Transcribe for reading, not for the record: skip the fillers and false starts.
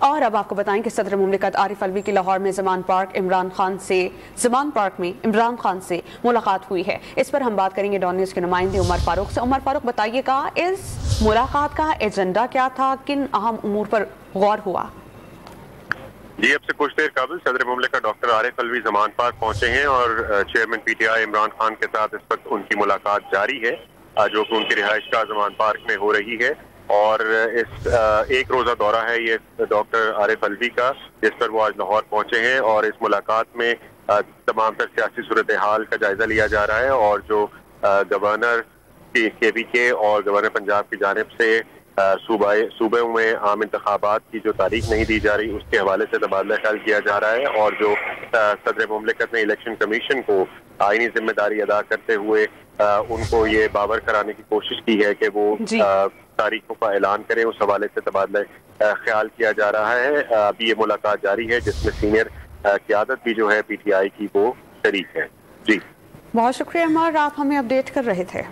और अब आपको बताएं कि सदर मुमलिकत आरिफ अलवी की लाहौर में ज़मान पार्क में इमरान खान से मुलाकात हुई है। इस पर हम बात करेंगे डॉन न्यूज़ के नुमाइंदे उमर फारूक से। उमर फारूक, बताइएगा इस मुलाकात का एजेंडा क्या था, किन अहम उमूर पर गौर हुआ? जी, अब से कुछ देर कबल सदर मुमलिकत डॉक्टर आरिफ अलवी ज़मान पार्क पहुंचे हैं और चेयरमैन पीटीआई इमरान खान के साथ इस वक्त उनकी मुलाकात जारी है, जो कि उनकी रिहाइश का ज़मान पार्क में हो रही है। और इस एक रोज़ा दौरा है ये डॉक्टर आरिफ अलवी का, जिस पर वो आज लाहौर पहुंचे हैं। और इस मुलाकात में तमाम तर सियासी सूरत हाल का जायजा लिया जा रहा है और जो गवर्नर KVK और गवर्नर पंजाब की जानिब से सूबे में आम इंतखाबात की जो तारीख नहीं दी जा रही, उसके हवाले से तबादला ख्याल किया जा रहा है। और जो सदर मुमलिकत ने इलेक्शन कमीशन को आईनी जिम्मेदारी अदा करते हुए उनको ये बावर कराने की कोशिश की है कि वो तारीखों का ऐलान करें, उस हवाले से तबादला ख्याल किया जा रहा है। अभी ये मुलाकात जारी है जिसमें सीनियर क़यादत भी जो है PTI की वो शरीक है। जी, बहुत शुक्रिया अमर, आप हमें अपडेट कर रहे थे।